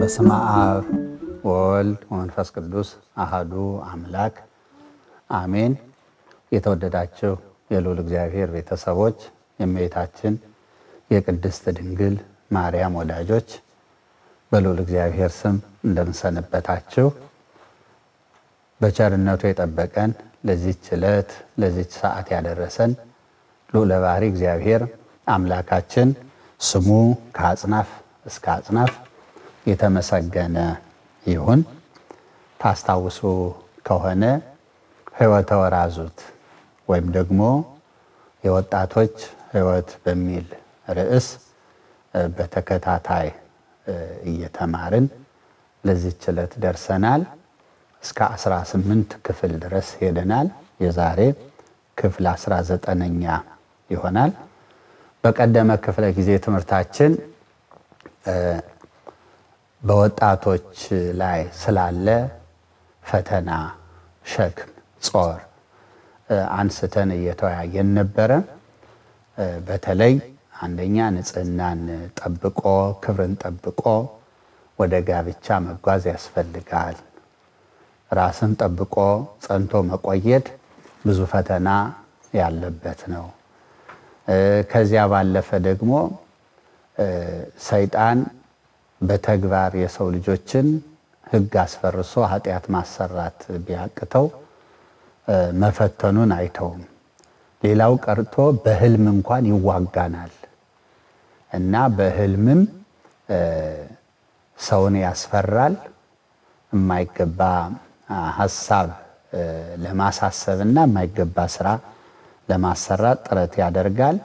በስመ አብ ወወልድ ወመንፈስ ቅዱስ አሐዱ አምላክ አሜን። የተወደዳችሁ የልዑል እግዚአብሔር ቤተሰቦች፣ የእመቤታችን የቅድስት ድንግል ማርያም ወዳጆች በልዑል እግዚአብሔር ስም እንደምንሰነበታችሁ፣ በቸርነቱ የጠበቀን ለዚህች ዕለት ለዚህች ሰዓት ያደረሰን ልዑለ ባሕሪ እግዚአብሔር አምላካችን ስሙ ከአጽናፍ እስከ አጽናፍ የተመሰገነ ይሁን። ታስታውሱ ከሆነ ሕይወተ ወራዙት ወይም ደግሞ የወጣቶች ሕይወት በሚል ርዕስ በተከታታይ እየተማርን ለዚህች ዕለት ደርሰናል። እስከ 18 ክፍል ድረስ ሄደናል። የዛሬ ክፍል 19ኛ ይሆናል። በቀደመ ክፍለ ጊዜ ትምህርታችን በወጣቶች ላይ ስላለ ፈተና፣ ሸክም፣ ጾር አንስተን እየተወያየን ነበረ። በተለይ አንደኛ ንጽህናን ጠብቆ ክብርን ጠብቆ ወደ ጋብቻ መጓዝ ያስፈልጋል። ራስን ጠብቆ ጸንቶ መቆየት ብዙ ፈተና ያለበት ነው። ከዚያ ባለፈ ደግሞ ሰይጣን በተግባር የሰው ልጆችን ሕግ አስፈርሶ ኃጢአት ማሰራት ቢያቅተው መፈተኑን አይተውም። ሌላው ቀርቶ በህልም እንኳን ይዋጋናል እና በህልምም ሰውን ያስፈራል። የማይገባ ሐሳብ ለማሳሰብና የማይገባ ስራ ለማሰራት ጥረት ያደርጋል።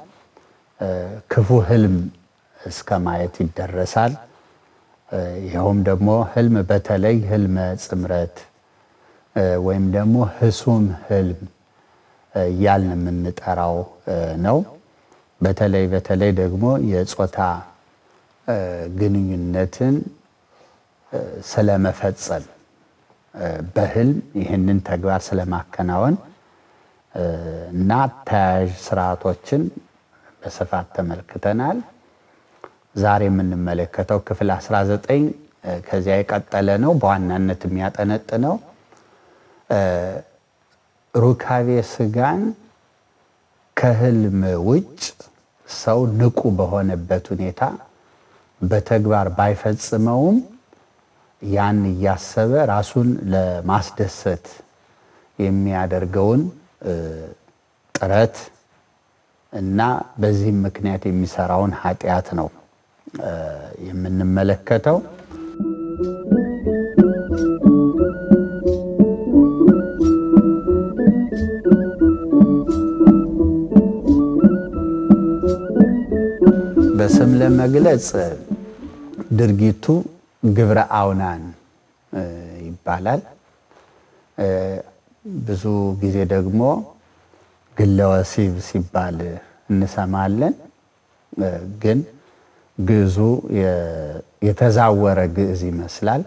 ክፉ ህልም እስከ ማየት ይደረሳል። ይኸውም ደግሞ ህልም በተለይ ህልመ ጽምረት ወይም ደግሞ ህሱም ህልም እያልን የምንጠራው ነው። በተለይ ደግሞ የጾታ ግንኙነትን ስለመፈጸም በህልም ይህንን ተግባር ስለማከናወን እና ተያያዥ ስርዓቶችን በስፋት ተመልክተናል። ዛሬ የምንመለከተው ክፍል 19 ከዚያ የቀጠለ ነው። በዋናነት የሚያጠነጥነው ሩካቤ ስጋን ከህልም ውጭ ሰው ንቁ በሆነበት ሁኔታ በተግባር ባይፈጽመውም ያን እያሰበ ራሱን ለማስደሰት የሚያደርገውን ጥረት እና በዚህም ምክንያት የሚሰራውን ኃጢአት ነው የምንመለከተው። በስም ለመግለጽ ድርጊቱ ግብረ አውናን ይባላል። ብዙ ጊዜ ደግሞ ግለ ወሲብ ሲባል እንሰማለን። ግን ግዕዙ የተዛወረ ግዕዝ ይመስላል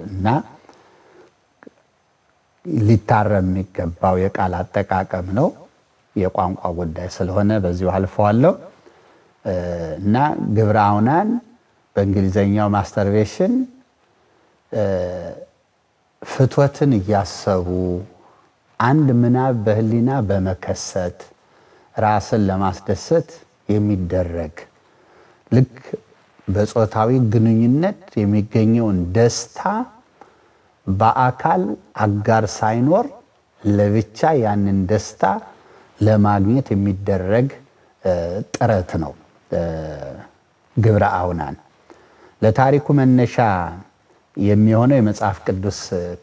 እና ሊታረም የሚገባው የቃል አጠቃቀም ነው። የቋንቋ ጉዳይ ስለሆነ በዚሁ አልፈዋለሁ እና ግብረ አውናን በእንግሊዘኛው ማስተርቤሽን ፍትወትን እያሰቡ አንድ ምናብ በህሊና በመከሰት ራስን ለማስደሰት የሚደረግ ልክ በጾታዊ ግንኙነት የሚገኘውን ደስታ በአካል አጋር ሳይኖር ለብቻ ያንን ደስታ ለማግኘት የሚደረግ ጥረት ነው ግብረ አውናን። ለታሪኩ መነሻ የሚሆነው የመጽሐፍ ቅዱስ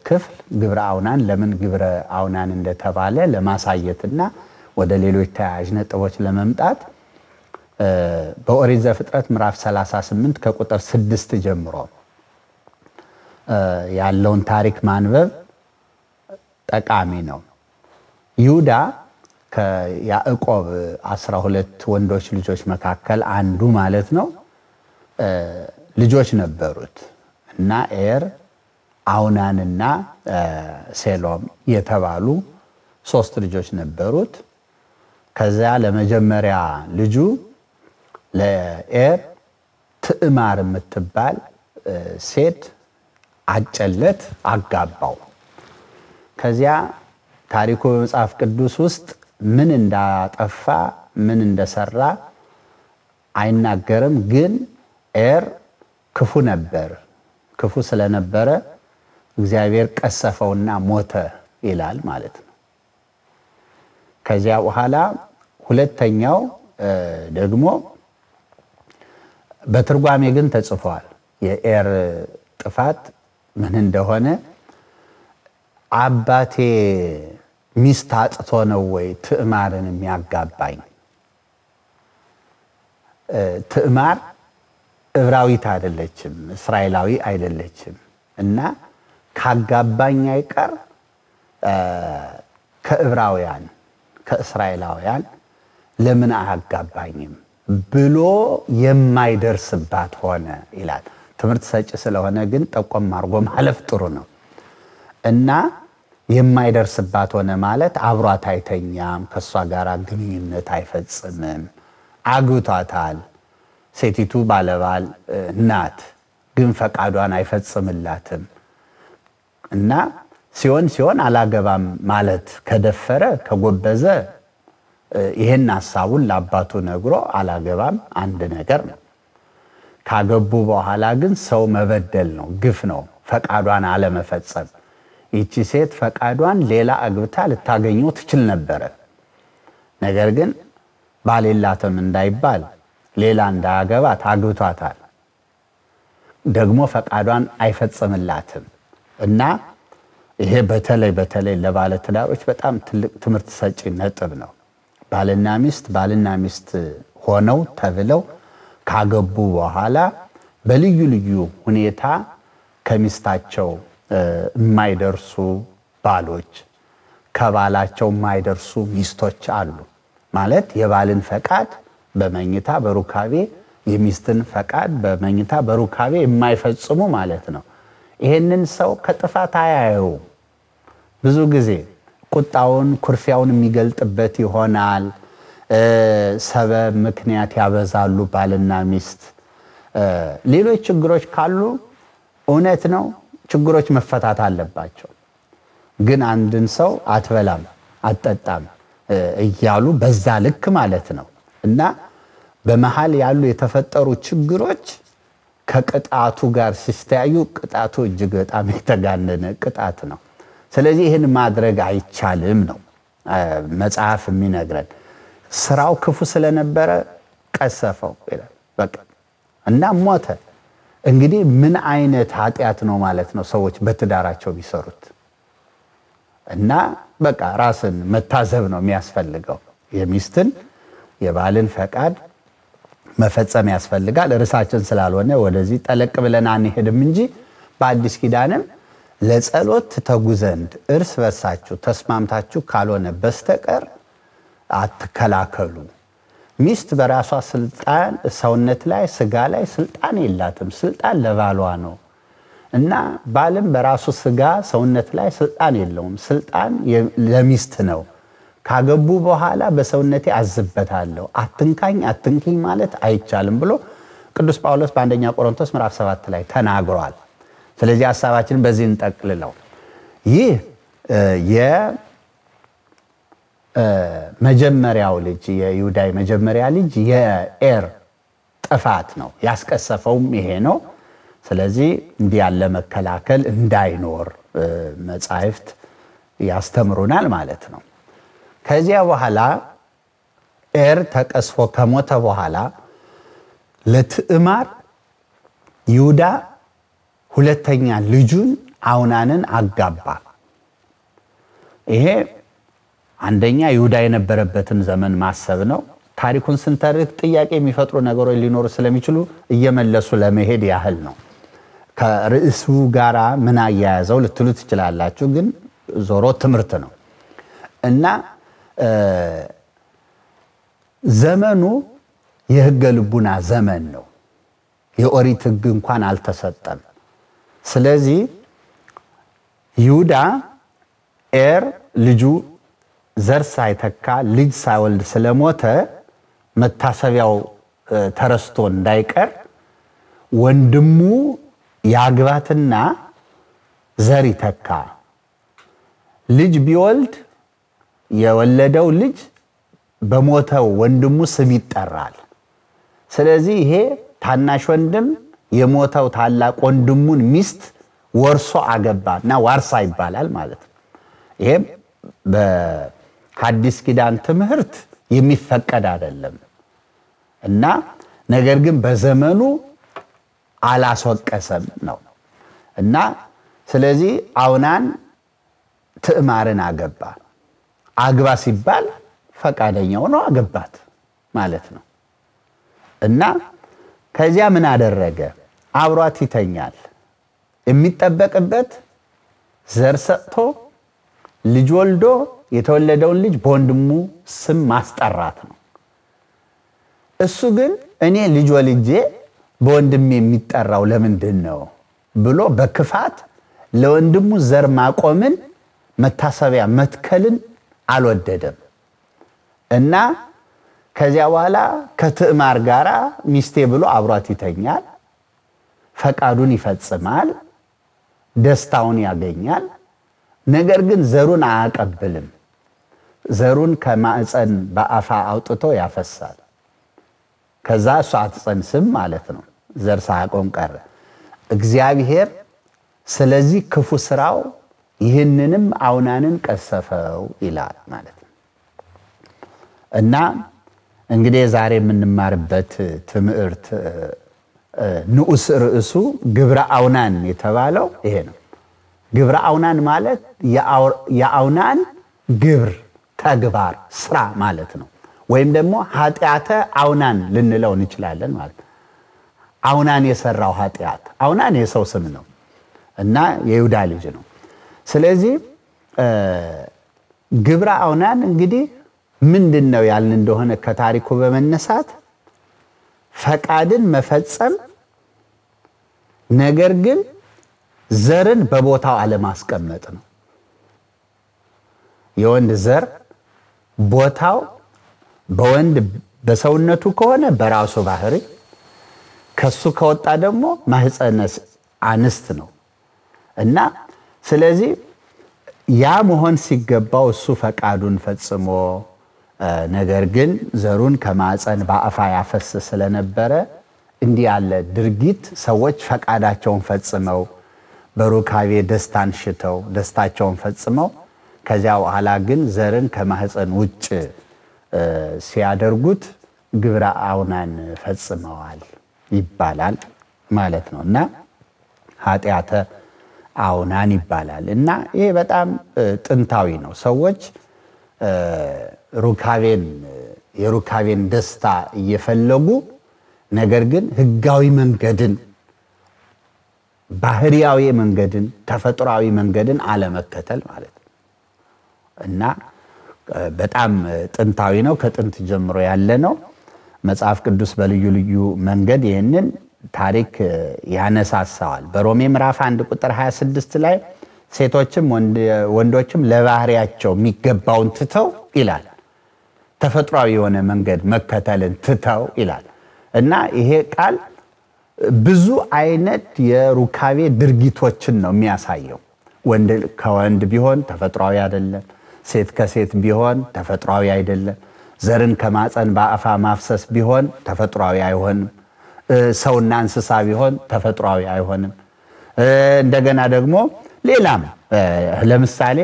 ክፍል ግብረ አውናን ለምን ግብረ አውናን እንደተባለ ለማሳየትና ወደ ሌሎች ተያያዥ ነጥቦች ለመምጣት በኦሪት ዘፍጥረት ምዕራፍ 38 ከቁጥር 6 ጀምሮ ያለውን ታሪክ ማንበብ ጠቃሚ ነው። ይሁዳ ከያዕቆብ 12 ወንዶች ልጆች መካከል አንዱ ማለት ነው ልጆች ነበሩት እና ኤር፣ አውናንና ሴሎም የተባሉ 3 ልጆች ነበሩት። ከዚያ ለመጀመሪያ ልጁ ለኤር ትዕማር የምትባል ሴት አጨለት፣ አጋባው። ከዚያ ታሪኩ በመጽሐፍ ቅዱስ ውስጥ ምን እንዳጠፋ ምን እንደሰራ አይናገርም። ግን ኤር ክፉ ነበር። ክፉ ስለነበረ እግዚአብሔር ቀሰፈውና ሞተ ይላል ማለት ነው። ከዚያ በኋላ ሁለተኛው ደግሞ በትርጓሜ ግን ተጽፏል። የኤር ጥፋት ምን እንደሆነ አባቴ ሚስት አጥቶ ነው ወይ ትዕማርን የሚያጋባኝ? ትዕማር ዕብራዊት አይደለችም፣ እስራኤላዊ አይደለችም። እና ካጋባኝ አይቀር ከዕብራውያን ከእስራኤላውያን ለምን አያጋባኝም ብሎ የማይደርስባት ሆነ ይላል። ትምህርት ሰጪ ስለሆነ ግን ጠቆም አድርጎ ማለፍ ጥሩ ነው። እና የማይደርስባት ሆነ ማለት አብሯት አይተኛም፣ ከሷ ጋር ግንኙነት አይፈጽምም። አግብቷታል፣ ሴቲቱ ባለባል ናት፣ ግን ፈቃዷን አይፈጽምላትም። እና ሲሆን አላገባም ማለት ከደፈረ ከጎበዘ ይሄን ሐሳቡን ለአባቱ ነግሮ አላገባም አንድ ነገር ነው። ካገቡ በኋላ ግን ሰው መበደል ነው፣ ግፍ ነው፣ ፈቃዷን አለመፈጸም። ይቺ ሴት ፈቃዷን ሌላ አግብታ ልታገኘው ትችል ነበረ። ነገር ግን ባሌላትም እንዳይባል ሌላ እንዳያገባት አግብቷታል። ደግሞ ፈቃዷን አይፈጽምላትም። እና ይሄ በተለይ ለባለ ትዳሮች በጣም ትልቅ ትምህርት ሰጪ ነጥብ ነው። ባልና ሚስት ሆነው ተብለው ካገቡ በኋላ በልዩ ልዩ ሁኔታ ከሚስታቸው የማይደርሱ ባሎች፣ ከባላቸው የማይደርሱ ሚስቶች አሉ። ማለት የባልን ፈቃድ በመኝታ በሩካቤ የሚስትን ፈቃድ በመኝታ በሩካቤ የማይፈጽሙ ማለት ነው። ይሄንን ሰው ከጥፋት አያየው። ብዙ ጊዜ ቁጣውን ኩርፊያውን የሚገልጥበት ይሆናል። ሰበብ ምክንያት ያበዛሉ ባልና ሚስት። ሌሎች ችግሮች ካሉ እውነት ነው ችግሮች መፈታት አለባቸው። ግን አንድን ሰው አትበላም አትጠጣም እያሉ በዛ ልክ ማለት ነው። እና በመሃል ያሉ የተፈጠሩ ችግሮች ከቅጣቱ ጋር ሲስተያዩ ቅጣቱ እጅግ በጣም የተጋነነ ቅጣት ነው። ስለዚህ ይህን ማድረግ አይቻልም ነው መጽሐፍ የሚነግረን። ስራው ክፉ ስለነበረ ቀሰፈው ይላል በቃ እና ሞተ። እንግዲህ ምን አይነት ኃጢአት ነው ማለት ነው ሰዎች በትዳራቸው ቢሰሩት? እና በቃ ራስን መታዘብ ነው የሚያስፈልገው። የሚስትን የባልን ፈቃድ መፈጸም ያስፈልጋል። ርዕሳችን ስላልሆነ ወደዚህ ጠለቅ ብለን አንሄድም እንጂ በአዲስ ኪዳንም ለጸሎት ተጉ ዘንድ እርስ በርሳችሁ ተስማምታችሁ ካልሆነ በስተቀር አትከላከሉ። ሚስት በራሷ ስልጣን ሰውነት ላይ ስጋ ላይ ስልጣን የላትም። ስልጣን ለባሏ ነው። እና ባልም በራሱ ስጋ ሰውነት ላይ ስልጣን የለውም። ስልጣን ለሚስት ነው። ካገቡ በኋላ በሰውነቴ አዝበታለሁ፣ አትንካኝ አትንኪኝ ማለት አይቻልም ብሎ ቅዱስ ጳውሎስ በአንደኛ ቆሮንቶስ ምዕራፍ 7 ላይ ተናግሯል። ስለዚህ ሐሳባችንን በዚህ እንጠቅልለው። ይህ የመጀመሪያው ልጅ የይሁዳ መጀመሪያ ልጅ የኤር ጥፋት ነው። ያስቀሰፈውም ይሄ ነው። ስለዚህ እንዲህ ያለ መከላከል እንዳይኖር መጻሕፍት ያስተምሩናል ማለት ነው። ከዚያ በኋላ ኤር ተቀስፎ ከሞተ በኋላ ለትዕማር ይሁዳ ሁለተኛ ልጁን አውናንን አጋባ። ይሄ አንደኛ ይሁዳ የነበረበትን ዘመን ማሰብ ነው። ታሪኩን ስንተርክ ጥያቄ የሚፈጥሩ ነገሮች ሊኖሩ ስለሚችሉ እየመለሱ ለመሄድ ያህል ነው። ከርዕሱ ጋራ ምን አያያዘው ልትሉ ትችላላችሁ፣ ግን ዞሮ ትምህርት ነው። እና ዘመኑ የሕገ ልቡና ዘመን ነው። የኦሪት ሕግ እንኳን አልተሰጠም። ስለዚህ ይሁዳ ኤር ልጁ ዘር ሳይተካ ልጅ ሳይወልድ ስለሞተ መታሰቢያው ተረስቶ እንዳይቀር ወንድሙ ያግባትና ዘር ይተካ ልጅ ቢወልድ የወለደው ልጅ በሞተው ወንድሙ ስም ይጠራል ስለዚህ ይሄ ታናሽ ወንድም የሞተው ታላቅ ወንድሙን ሚስት ወርሶ አገባና ዋርሳ ይባላል ማለት ነው ይሄ በሐዲስ ኪዳን ትምህርት የሚፈቀድ አይደለም እና ነገር ግን በዘመኑ አላስወቀሰም ነው እና ስለዚህ አውናን ትዕማርን አግባ ሲባል ፈቃደኛው ነው አገባት ማለት ነው እና ከዚያ ምን አደረገ አብሯት ይተኛል የሚጠበቅበት ዘር ሰጥቶ ልጅ ወልዶ የተወለደውን ልጅ በወንድሙ ስም ማስጠራት ነው እሱ ግን እኔ ልጅ ወልጄ በወንድሜ የሚጠራው ለምንድን ነው ብሎ በክፋት ለወንድሙ ዘር ማቆምን መታሰቢያ መትከልን አልወደደም እና ከዚያ በኋላ ከትዕማር ጋራ ሚስቴ ብሎ አብሯት ይተኛል ፈቃዱን ይፈጽማል ደስታውን ያገኛል ነገር ግን ዘሩን አያቀብልም ዘሩን ከማዕፀን በአፋ አውጥቶ ያፈሳል ከዛ እሱ አትጸንስም ማለት ነው ዘር ሳያቆም ቀረ እግዚአብሔር ስለዚህ ክፉ ስራው ይህንንም አውናንን ቀሰፈው ይላል ማለት ነው እና እንግዲህ ዛሬ የምንማርበት ትምህርት ንዑስ ርዕሱ ግብረ አውናን የተባለው ይሄ ነው ግብረ አውናን ማለት የአውናን ግብር ተግባር ስራ ማለት ነው ወይም ደግሞ ኃጢያተ አውናን ልንለው እንችላለን ማለት አውናን የሰራው ኃጢያት አውናን የሰው ስም ነው እና የይሁዳ ልጅ ነው ስለዚህ ግብረ አውናን እንግዲህ ምንድነው ያልን እንደሆነ ከታሪኩ በመነሳት ፈቃድን መፈጸም ነገር ግን ዘርን በቦታው አለማስቀመጥ ነው የወንድ ዘር ቦታው በወንድ በሰውነቱ ከሆነ በራሱ ባህሪ ከሱ ከወጣ ደግሞ ማህፀነ አንስት ነው እና ስለዚህ ያ መሆን ሲገባው እሱ ፈቃዱን ፈጽሞ ነገር ግን ዘሩን ከማዕፀን በአፋ ያፈስ ስለነበረ እንዲህ ያለ ድርጊት ሰዎች ፈቃዳቸውን ፈጽመው በሩካቤ ደስታን ሽተው ደስታቸውን ፈጽመው ከዚያ በኋላ ግን ዘርን ከማህፀን ውጭ ሲያደርጉት ግብረ አውናን ፈጽመዋል ይባላል ማለት ነውና ኃጢያተ አውናን ይባላል እና ይሄ በጣም ጥንታዊ ነው ሰዎች የሩካቤን ደስታ እየፈለጉ ነገር ግን ህጋዊ መንገድን ባህሪያዊ መንገድን ተፈጥሯዊ መንገድን አለመከተል ማለት ነው እና በጣም ጥንታዊ ነው ከጥንት ጀምሮ ያለ ነው መጽሐፍ ቅዱስ በልዩ ልዩ መንገድ ይሄንን ታሪክ ያነሳሳዋል በሮሜ ምዕራፍ 1 ቁጥር 26 ላይ ሴቶችም ወንዶችም ለባህሪያቸው የሚገባውን ትተው ይላል ተፈጥሯዊ የሆነ መንገድ መከተልን ትተው ይላል እና ይሄ ቃል ብዙ አይነት የሩካቤ ድርጊቶችን ነው የሚያሳየው ወንድ ከወንድ ቢሆን ተፈጥሯዊ አይደለም ሴት ከሴት ቢሆን ተፈጥሯዊ አይደለም ዘርን ከማፀን በአፋ ማፍሰስ ቢሆን ተፈጥሯዊ አይሆንም ሰውና እንስሳ ቢሆን ተፈጥሯዊ አይሆንም እንደገና ደግሞ ሌላም ለምሳሌ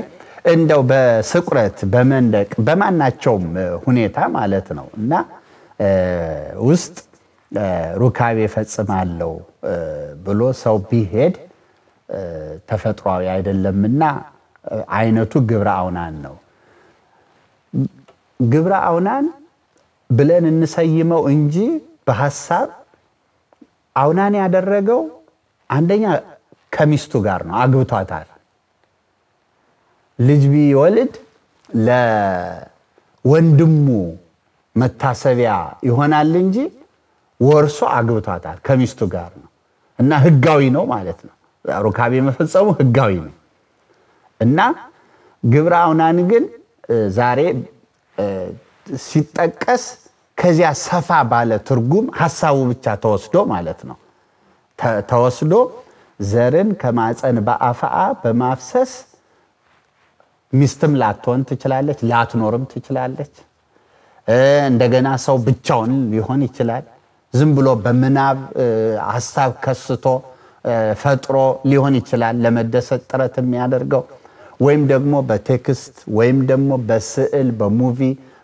እንደው በስቁረት በመንደቅ በማናቸውም ሁኔታ ማለት ነው እና ውስጥ ሩካቤ ፈጽማለው ብሎ ሰው ቢሄድ ተፈጥሯዊ አይደለምና አይነቱ ግብረ አውናን ነው ግብረ አውናን ብለን እንሰይመው እንጂ በሐሳብ አውናን ያደረገው አንደኛ ከሚስቱ ጋር ነው አግብቷታል ልጅ ቢወልድ ለወንድሙ መታሰቢያ ይሆናል እንጂ ወርሶ አግብቷታል ከሚስቱ ጋር ነው እና ህጋዊ ነው ማለት ነው ሩካቤ መፈጸሙ ህጋዊ ነው እና ግብረ አውናን ግን ዛሬ ሲጠቀስ ከዚያ ሰፋ ባለ ትርጉም ሐሳቡ ብቻ ተወስዶ ማለት ነው ተወስዶ ዘርን ከማፀን በአፍአ በማፍሰስ ሚስትም ላትሆን ትችላለች ላትኖርም ትችላለች እንደገና ሰው ብቻውን ሊሆን ይችላል ዝም ብሎ በመናብ ሐሳብ ከስቶ ፈጥሮ ሊሆን ይችላል ለመደሰት ጥረት የሚያደርገው ወይም ደግሞ በቴክስት ወይም ደግሞ በስዕል በሙቪ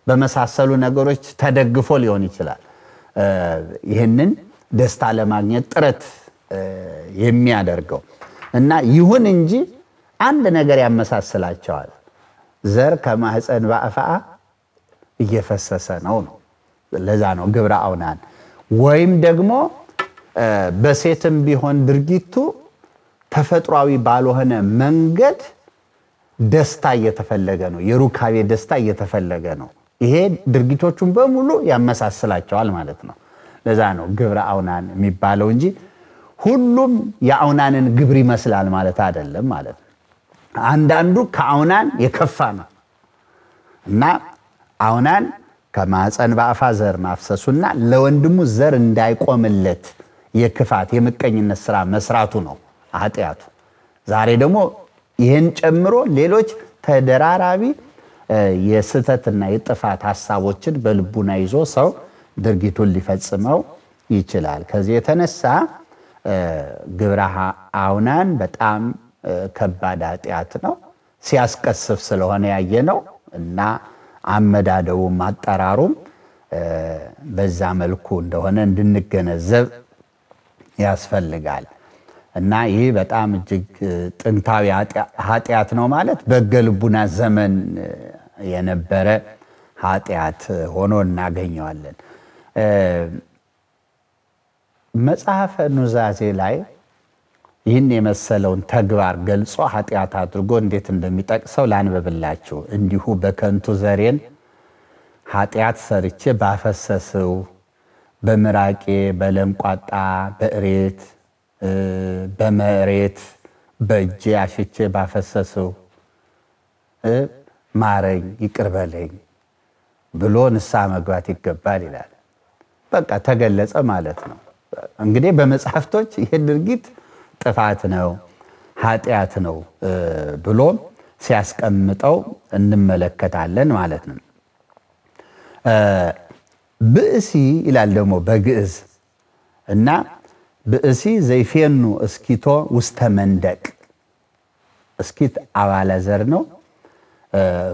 በመሳሰሉ ነገሮች ተደግፎ ሊሆን ይችላል ይሄንን ደስታ ለማግኘት ጥረት የሚያደርገው እና ይሁን እንጂ አንድ ነገር ያመሳስላቸዋል ዘር ከማህፀን በአፍአ እየፈሰሰ ነው ለዛ ነው ግብረ አውናን ወይም ደግሞ በሴትም ቢሆን ድርጊቱ ተፈጥሯዊ ባልሆነ መንገድ ደስታ እየተፈለገ ነው የሩካቤ ደስታ እየተፈለገ ነው ይሄ ድርጊቶቹን በሙሉ ያመሳስላቸዋል ማለት ነው ለዛ ነው ግብረ አውናን የሚባለው እንጂ ሁሉም የአውናንን ግብር ይመስላል ማለት አይደለም ማለት ነው አንዳንዱ ከአውናን የከፋ ነው እና አውናን ከማፀን በአፋ ዘር ማፍሰሱና ለወንድሙ ዘር እንዳይቆምለት የክፋት የምቀኝነት ስራ መስራቱ ነው ኃጢያቱ ዛሬ ደግሞ ይሄን ጨምሮ ሌሎች ተደራራቢ የስተትና የጥፋት ሐሳቦችን በልቡና ይዞ ሰው ድርጊቱን ሊፈጽመው ይችላል ከዚህ የተነሳ ግብረ አውናን በጣም ከባድ ኃጢያት ነው ሲያስቀስፍ ስለሆነ ያየነው እና አመዳደው ማጠራሩም በዛ መልኩ እንደሆነ እንድንገነዘብ ያስፈልጋል እና ይሄ በጣም እጅግ ጥንታዊ ኃጢያት ነው ማለት በገልቡና ዘመን የነበረ ኃጢያት ሆኖ እናገኘዋለን መጽሐፈ ኑዛዜ ላይ ይህን የመሰለውን ተግባር ገልጾ ኃጢያት አድርጎ እንዴት እንደሚጠቅሰው ላንበብላችሁ እንዲሁ በከንቱ ዘሬን ኃጢያት ሰርቼ ባፈሰስው በምራቄ በለምቋጣ በእሬት በመሬት በእጄ አሽቼ ባፈሰስው ማረኝ ይቅርበለኝ ብሎ ንስሐ መግባት ይገባል ይላል በቃ ተገለጸ ማለት ነው እንግዲህ በመጽሐፍቶች ይሄ ድርጊት ጥፋት ነው ኃጢያት ነው ብሎ ሲያስቀምጠው እንመለከታለን ማለት ነው ብእሲ ይላል ደግሞ በግዕዝ እና ብእሲ ዘይፌኑ እስኪቶ ውስተ መንደቅ እስኪት አባለ ዘር ነው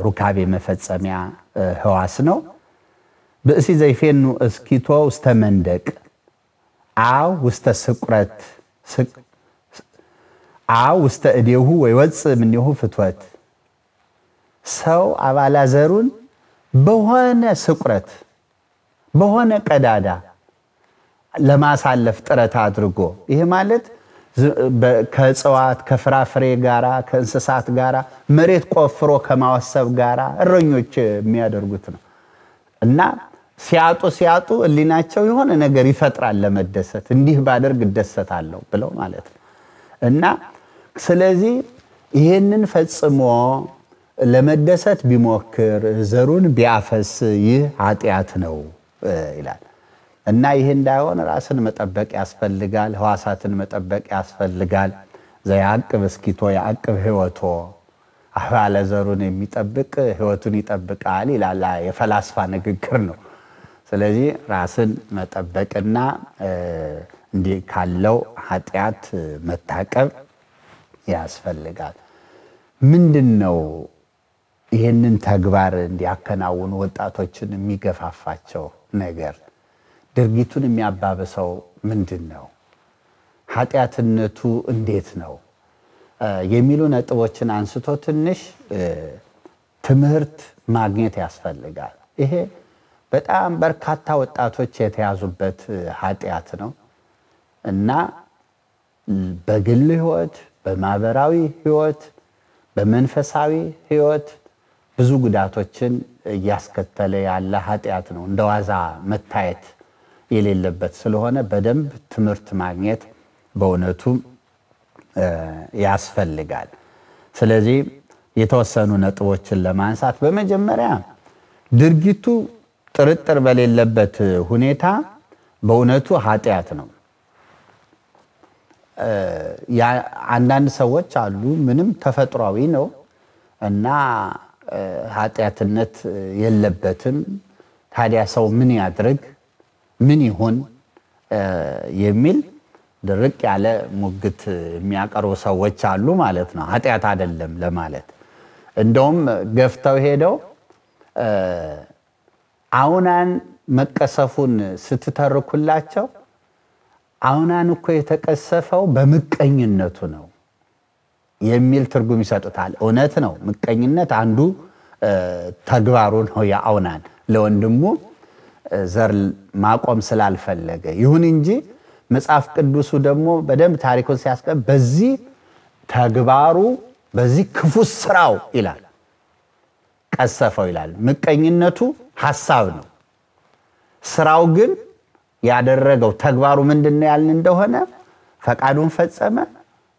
ሩካቤ መፈጸሚያ ህዋስ ነው ብእሲ ዘይፌኑ እስኪቶ ውስተ መንደቅ አው ውስተ ስቁረት አው ውስተ እዴሁ ወይወጽ ምንሁ ፍትወት ሰው አባለ ዘሩን በሆነ ስቁረት በሆነ ቀዳዳ ለማሳለፍ ጥረት አድርጎ ይሄ ማለት ከጽዋት ከፍራፍሬ ጋራ ከእንስሳት ጋራ መሬት ቆፍሮ ከማወሰብ ጋራ እረኞች የሚያደርጉት ነው እና ሲያጡ እሊናቸው የሆነ ነገር ይፈጥራል ለመደሰት እንዲህ ባደርግ ደሰታለሁ ብለው ማለት ነው እና ስለዚህ ይሄንን ፈጽሞ ለመደሰት ቢሞክር ዘሩን ቢያፈስ ይህ ኃጢያት ነው ይላል እና ይሄ እንዳይሆን ራስን መጠበቅ ያስፈልጋል ህዋሳትን መጠበቅ ያስፈልጋል ዘያቅብ እስኪቶ ያቅብ ህይወቶ አባለ ዘሩን የሚጠብቅ ህይወቱን ይጠብቃል ይላል የፈላስፋ ንግግር ነው ስለዚህ ራስን መጠበቅና እንዲህ ካለው ኃጢያት መታቀብ ያስፈልጋል ምንድነው ይሄንን ተግባር እንዲያከናውኑ ወጣቶችን የሚገፋፋቸው ነገር ድርጊቱን የሚያባብሰው ምንድነው ኃጢያትነቱ እንዴት ነው የሚሉ ነጥቦችን አንስቶ ትንሽ ትምህርት ማግኘት ያስፈልጋል ይሄ በጣም በርካታ ወጣቶች የተያዙበት ኃጢያት ነው እና በግል ህይወት በማህበራዊ ህይወት በመንፈሳዊ ህይወት ብዙ ጉዳቶችን ያስከተለ ያለ ኃጢያት ነው እንደዋዛ መታየት የሌለበት ስለሆነ በደንብ ትምህርት ማግኘት በእውነቱ ያስፈልጋል ስለዚህ የተወሰኑ ነጥቦችን ለማንሳት በመጀመሪያ ድርጊቱ ጥርጥር በሌለበት ሁኔታ በእውነቱ ኃጢያት ነው አንዳንድ ሰዎች አሉ ምንም ተፈጥሯዊ ነው እና ኃጢያትነት የለበትም ታዲያ ሰው ምን ያድርግ ምን ይሆን የሚል ድርቅ ያለ ሙግት የሚያቀርቡ ሰዎች አሉ ማለት ነው ኃጢያት አይደለም ለማለት እንደውም ገፍተው ሄደው አውናን መቀሰፉን ስትተርኩላቸው አውናን እኮ የተቀሰፈው በምቀኝነቱ ነው የሚል ትርጉም ይሰጡታል እውነት ነው ምቀኝነት አንዱ ተግባሩ ነው ያአውናን ለወንድሙ ዘር ማቆም ስላልፈለገ ይሁን እንጂ መጽሐፍ ቅዱሱ ደግሞ በደንብ ታሪኩን ሲያስቀምጥ በዚህ ተግባሩ በዚህ ክፉ ስራው ይላል ቀሰፈው ይላል ምቀኝነቱ ሐሳብ ነው ስራው ግን ያደረገው ተግባሩ ምንድነው ያልን እንደሆነ ፈቃዱን ፈጸመ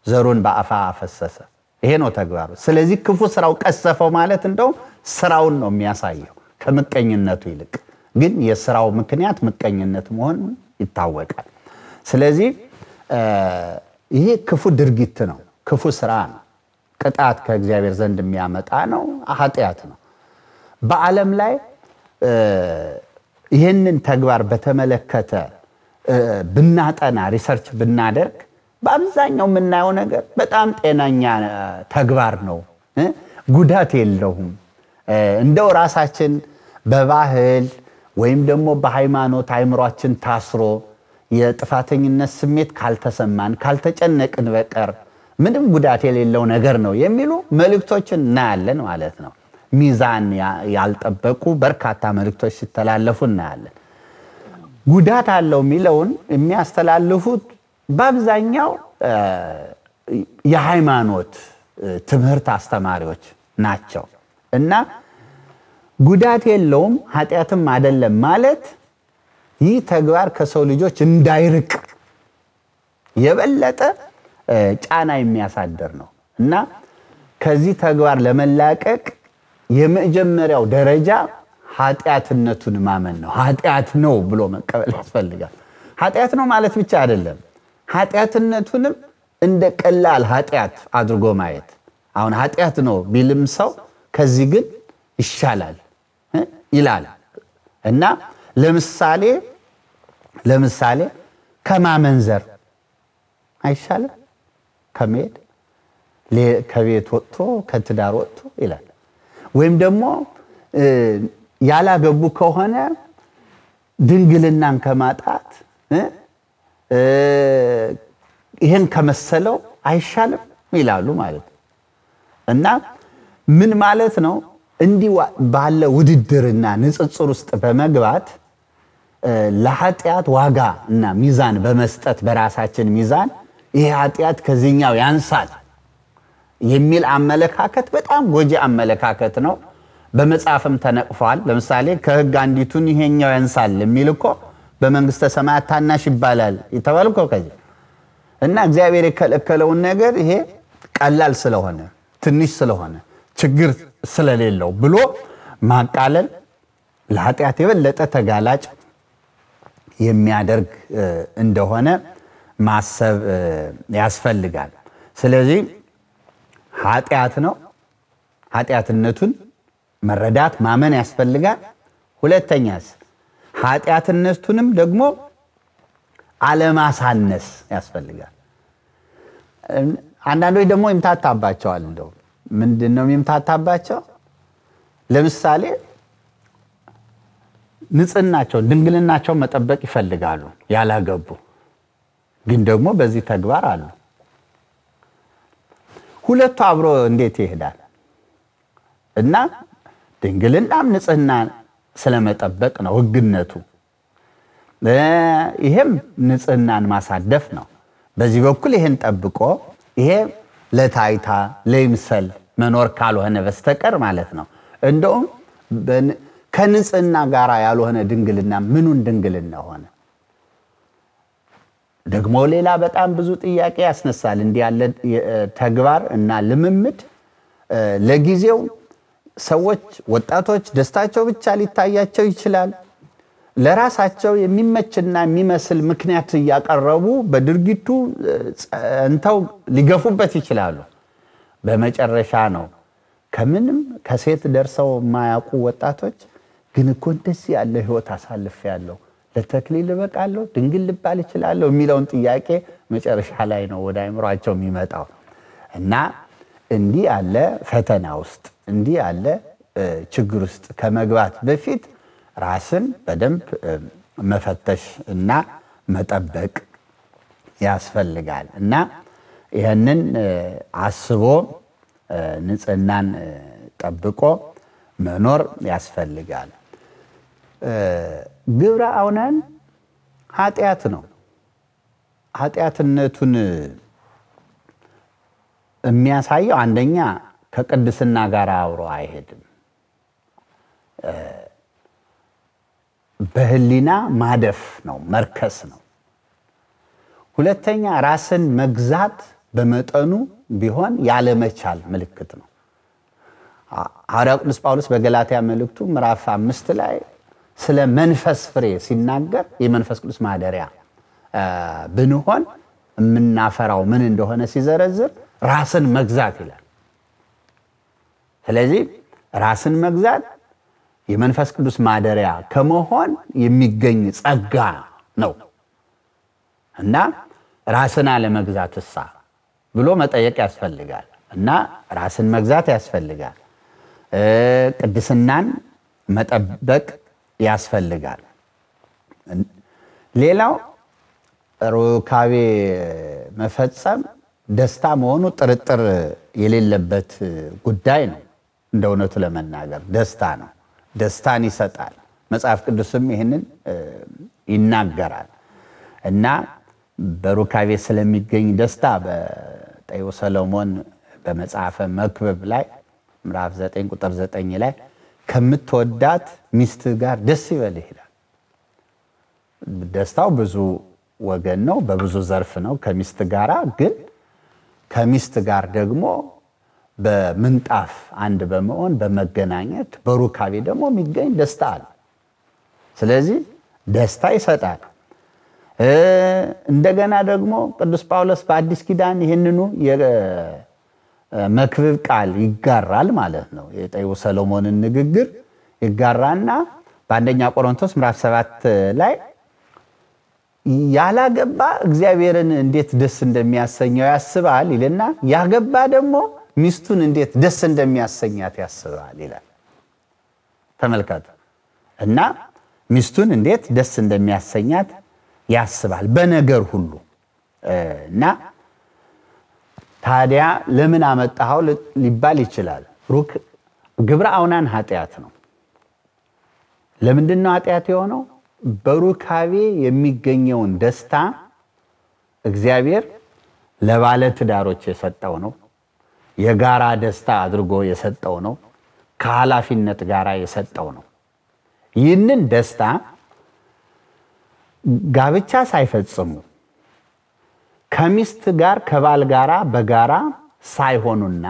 ዘሩን በአፋ አፈሰሰ ይሄ ነው ተግባሩ ስለዚህ ክፉ ስራው ቀሰፈው ማለት እንደው ስራውን ነው የሚያሳየው ከምቀኝነቱ ይልቅ ግን የስራው ምክንያት ምቀኝነት መሆን ይታወቃል ስለዚህ ይሄ ክፉ ድርጊት ነው ክፉ ስራ ነው ቅጣት ከእግዚአብሔር ዘንድ የሚያመጣ ነው ኃጢያት ነው በዓለም ላይ ይሄንን ተግባር በተመለከተ ብናጠና ሪሰርች ብናደርግ በአብዛኛው የምናየው ነገር በጣም ጤናኛ ተግባር ነው ጉዳት የለውም እንደው ራሳችን በባህል ወይም ደግሞ በሃይማኖት አይምሮአችን ታስሮ የጥፋተኝነት ስሜት ካልተሰማን ካልተጨነቅን በቀር ምንም ጉዳት የሌለው ነገር ነው የሚሉ መልእክቶችን እናያለን ማለት ነው ሚዛን ያልጠበቁ በርካታ መልእክቶች ሲተላለፉ እናያለን ጉዳት አለው የሚለውን የሚያስተላልፉት በአብዛኛው የሃይማኖት ትምህርት አስተማሪዎች ናቸው እና ጉዳት የለውም ኃጢያትም አይደለም ማለት ይህ ተግባር ከሰው ልጆች እንዳይርቅ የበለጠ ጫና የሚያሳድር ነው እና ከዚህ ተግባር ለመላቀቅ የመጀመሪያው ደረጃ ኃጢያትነቱን ማመን ነው ኃጢያት ነው ብሎ መቀበል ያስፈልጋል ኃጢያት ነው ማለት ብቻ አይደለም ኃጢያትነቱንም እንደ ቀላል ኃጢያት አድርጎ ማየት አሁን ኃጢያት ነው ቢልም ሰው ከዚህ ግን ይሻላል ይላል እና ለምሳሌ ከማመንዘር አይሻልም ከመሄድ ከቤት ወጥቶ ከትዳር ወጥቶ ይላል ወይም ደግሞ ያላገቡ ከሆነ ድንግልናን ከማጣት ይሄን ከመሰለው አይሻልም ይላሉ ማለት እና ምን ማለት ነው እንዲህ ባለ ውድድርና ንጽጽር ውስጥ በመግባት ለኃጢያት ዋጋ እና ሚዛን በመስጠት በራሳችን ሚዛን ይሄ ኃጢያት ከዚህኛው ያንሳል የሚል አመለካከት በጣም ጎጂ አመለካከት ነው በመጽሐፍም ተነቅፏል ለምሳሌ ከሕግ አንዲቱን ይሄኛው ያንሳል የሚል እኮ በመንግስተ ሰማያት ታናሽ ይባላል ይተባልኮ ከዚህ እና እግዚአብሔር የከለከለውን ነገር ይሄ ቀላል ስለሆነ ትንሽ ስለሆነ ችግር ስለሌለው ብሎ ማቃለል ለኃጢያት የበለጠ ተጋላጭ የሚያደርግ እንደሆነ ማሰብ ያስፈልጋል ስለዚህ ኃጢያት ነው ኃጢያትነቱን መረዳት ማመን ያስፈልጋል ሁለተኛስ ኃጢያትነቱንም ደግሞ አለማሳነስ ያስፈልጋል አንዳንዶች ደግሞ ይምታታባቸዋል እንደው ምንድነው ይምታታባቸው ለምሳሌ ንጽህናቸው ድንግልናቸው መጠበቅ ይፈልጋሉ ያላገቡ ግን ደግሞ በዚህ ተግባር አሉ ሁለቱ አብሮ እንዴት ይሄዳል እና ድንግልናም ንጽህና ስለመጠበቅ ነው ህግነቱ ይሄም ንጽህናን ማሳደፍ ነው በዚህ በኩል ይሄን ጠብቆ ይሄ ለታይታ ለይምሰል መኖር ካልሆነ በስተቀር ማለት ነው እንደውም ከንጽህና ጋር ያልሆነ ድንግልና ምኑን ድንግልና ሆነ ደግሞ ሌላ በጣም ብዙ ጥያቄ ያስነሳል እንዲህ ያለ ተግባር እና ልምምድ ለጊዜው ሰዎች ወጣቶች ደስታቸው ብቻ ሊታያቸው ይችላል ለራሳቸው የሚመችና የሚመስል ምክንያት ያቀረቡ በድርጊቱ እንተው ሊገፉበት ይችላሉ። በመጨረሻ ነው ከምንም ከሴት ደርሰው ማያውቁ ወጣቶች ግን እኮ እንደዚህ ያለ ህይወት አሳልፌያለሁ ለተክሊል በቃለሁ ድንግል ልባል ይችላልው የሚለውን ጥያቄ መጨረሻ ላይ ነው ወደ አይምሮአቸው የሚመጣው። እና እንዲህ ያለ ፈተና ውስጥ እንዲህ ያለ ችግር ውስጥ ከመግባት በፊት ራስን በደንብ መፈተሽ እና መጠበቅ ያስፈልጋል። እና ይሄንን አስቦ ንጽህናን ጠብቆ መኖር ያስፈልጋል። ግብረ አውናን ኃጢአት ነው። ኃጢአትነቱን የሚያሳየው አንደኛ ከቅድስና ጋር አብሮ አይሄድም። በህሊና ማደፍ ነው፣ መርከስ ነው። ሁለተኛ ራስን መግዛት በመጠኑ ቢሆን ያለመቻል ምልክት ነው። ሐዋርያው ቅዱስ ጳውሎስ በገላትያ መልእክቱ ምዕራፍ 5 ላይ ስለ መንፈስ ፍሬ ሲናገር የመንፈስ ቅዱስ ማደሪያ ብንሆን የምናፈራው ምን እንደሆነ ሲዘረዝር ራስን መግዛት ይላል። ስለዚህ ራስን መግዛት የመንፈስ ቅዱስ ማደሪያ ከመሆን የሚገኝ ጸጋ ነው። እና ራስን አለመግዛትሳ ብሎ መጠየቅ ያስፈልጋል። እና ራስን መግዛት ያስፈልጋል። ቅድስናን መጠበቅ ያስፈልጋል። ሌላው ሩካቤ መፈጸም ደስታ መሆኑ ጥርጥር የሌለበት ጉዳይ ነው። እንደውነቱ ለመናገር ደስታ ነው፣ ደስታን ይሰጣል። መጽሐፍ ቅዱስም ይህንን ይናገራል። እና በሩካቤ ስለሚገኝ ደስታ በጠቢቡ ሰሎሞን በመጽሐፈ መክብብ ላይ ምዕራፍ 9 ቁጥር 9 ላይ ከምትወዳት ሚስት ጋር ደስ ይበልህ ይላል። ደስታው ብዙ ወገን ነው፣ በብዙ ዘርፍ ነው ከሚስት ጋራ። ግን ከሚስት ጋር ደግሞ በምንጣፍ አንድ በመሆን በመገናኘት በሩካቤ ደግሞ የሚገኝ ደስታ አለ። ስለዚህ ደስታ ይሰጣል። እንደገና ደግሞ ቅዱስ ጳውሎስ በአዲስ ኪዳን ይህንኑ የመክብብ ቃል ይጋራል ማለት ነው። የጠቢቡ ሰሎሞንን ንግግር ይጋራና በአንደኛ ቆሮንቶስ ምዕራፍ 7 ላይ ያላገባ እግዚአብሔርን እንዴት ደስ እንደሚያሰኘው ያስባል ይልና ያገባ ደግሞ ሚስቱን እንዴት ደስ እንደሚያሰኛት ያስባል ይላል። ተመልከቱ። እና ሚስቱን እንዴት ደስ እንደሚያሰኛት ያስባል በነገር ሁሉ። እና ታዲያ ለምን አመጣኸው ሊባል ይችላል። ግብረ አውናን ኃጢአት ነው። ለምንድን ነው ኃጢአት የሆነው? በሩካቤ የሚገኘውን ደስታ እግዚአብሔር ለባለ ትዳሮች የሰጠው ነው። የጋራ ደስታ አድርጎ የሰጠው ነው። ከኃላፊነት ጋራ የሰጠው ነው። ይህንን ደስታ ጋብቻ ሳይፈጽሙ ከሚስት ጋር ከባል ጋራ በጋራ ሳይሆኑና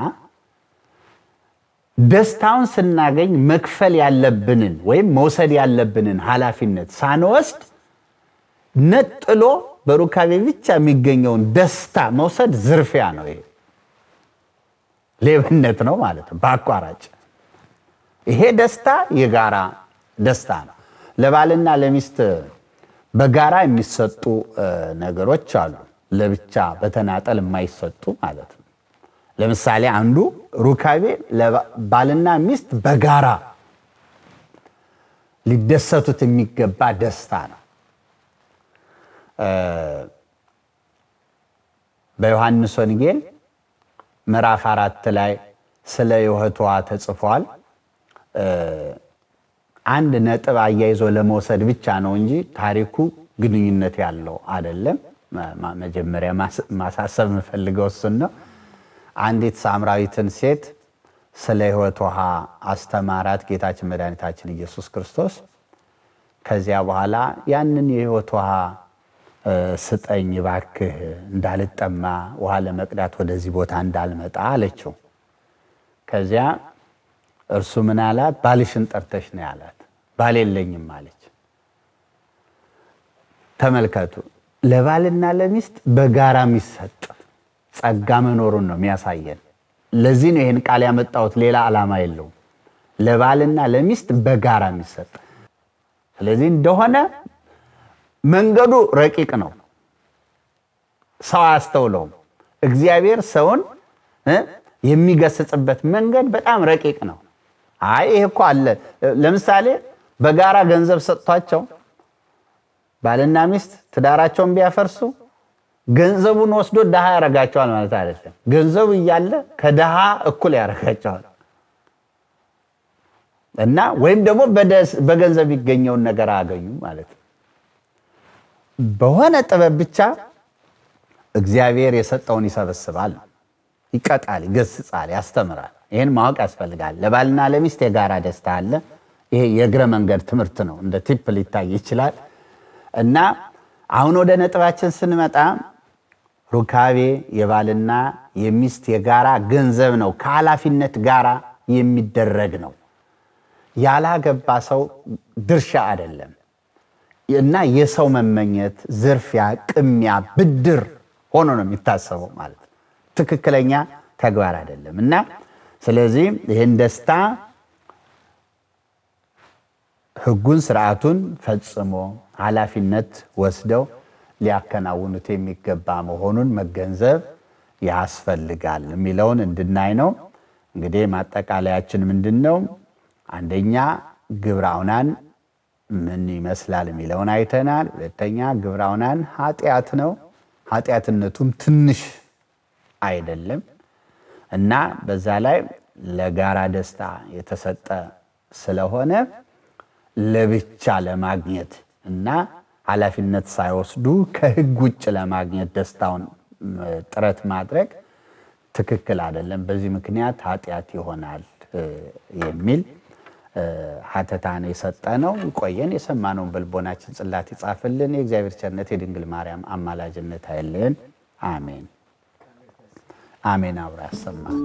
ደስታውን ስናገኝ መክፈል ያለብንን ወይም መውሰድ ያለብንን ኃላፊነት ሳንወስድ ነጥሎ በሩካቤ ብቻ የሚገኘውን ደስታ መውሰድ ዝርፊያ ነው። ይሄ ሌብነት ነው ማለት ነው በአቋራጭ። ይሄ ደስታ የጋራ ደስታ ነው። ለባልና ለሚስት በጋራ የሚሰጡ ነገሮች አሉ፣ ለብቻ በተናጠል የማይሰጡ ማለት ነው። ለምሳሌ አንዱ ሩካቤ ለባልና ሚስት በጋራ ሊደሰቱት የሚገባ ደስታ ነው። በዮሐንስ ወንጌል ምዕራፍ 4 ላይ ስለ ሕይወቷ ተጽፏል። አንድ ነጥብ አያይዞ ለመውሰድ ብቻ ነው እንጂ ታሪኩ ግንኙነት ያለው አይደለም። መጀመሪያ ማሳሰብ የምፈልገው እሱን ነው። አንዲት ሳምራዊትን ሴት ስለ ሕይወት ውሃ አስተማራት ጌታችን መድኃኒታችን ኢየሱስ ክርስቶስ። ከዚያ በኋላ ያንን የሕይወት ውሃ ስጠኝ እባክህ እንዳልጠማ ውሃ ለመቅዳት ወደዚህ ቦታ እንዳልመጣ አለችው። ከዚያ እርሱ ምን አላት? ባልሽን ጠርተሽ ነው ያላት። ባል የለኝም አለች። ተመልከቱ ለባልና ለሚስት በጋራ የሚሰጥ ጸጋ መኖሩን ነው የሚያሳየን ለዚህ ነው ይሄን ቃል ያመጣሁት ሌላ ዓላማ የለውም ለባልና ለሚስት በጋራ የሚሰጥ ስለዚህ እንደሆነ መንገዱ ረቂቅ ነው ሰው አስተውለው እግዚአብሔር ሰውን የሚገስጽበት መንገድ በጣም ረቂቅ ነው አይ ይሄ እኮ አለ ለምሳሌ በጋራ ገንዘብ ሰጥቷቸው ባልና ሚስት ትዳራቸውን ቢያፈርሱ ገንዘቡን ወስዶ ደሃ ያረጋቸዋል ማለት አይደለም ገንዘቡ ይያለ ከደሃ እኩል ያረጋቸዋል እና ወይም ደግሞ በገንዘብ ይገኘው ነገር አገኙ ማለት በሆነ ጥበብ ብቻ እግዚአብሔር የሰጠውን ይሰበስባል ይቀጣል ይገስጻል ያስተምራል ይሄን ማወቅ ያስፈልጋል ለባልና ለሚስት የጋራ ደስታ አለ ይሄ የግረ መንገድ ትምርት ነው እንደ ቲፕ ሊታይ ይችላል እና አሁን ወደ ነጥባችን ስንመጣ ሩካቤ የባልና የሚስት የጋራ ገንዘብ ነው ከኃላፊነት ጋራ የሚደረግ ነው ያላገባ ሰው ድርሻ አይደለም እና የሰው መመኘት ዝርፊያ ቅሚያ ብድር ሆኖ ነው የሚታሰበው ማለት ትክክለኛ ተግባር አይደለም እና ስለዚህ ይሄን ደስታ ህጉን ስርዓቱን ፈጽሞ ኃላፊነት ወስደው ሊያከናውኑት የሚገባ መሆኑን መገንዘብ ያስፈልጋል የሚለውን እንድናይ ነው እንግዲህ ማጠቃለያችን ምንድነው አንደኛ ግብራውናን ምን ይመስላል የሚለውን አይተናል ሁለተኛ ግብራውናን ኃጢያት ነው ኃጢያትነቱም ትንሽ አይደለም እና በዛ ላይ ለጋራ ደስታ የተሰጠ ስለሆነ ለብቻ ለማግኘት እና ኃላፊነት ሳይወስዱ ከህግ ውጭ ለማግኘት ደስታውን ጥረት ማድረግ ትክክል አይደለም በዚህ ምክንያት ኃጢያት ይሆናል የሚል ሐተታን የሰጠነው ቆየን የሰማነውን በልቦናችን ጽላት ይጻፍልን የእግዚአብሔር ቸርነት የድንግል ማርያም አማላጅነት አይለየን አሜን አሜን አብራ ያሰማን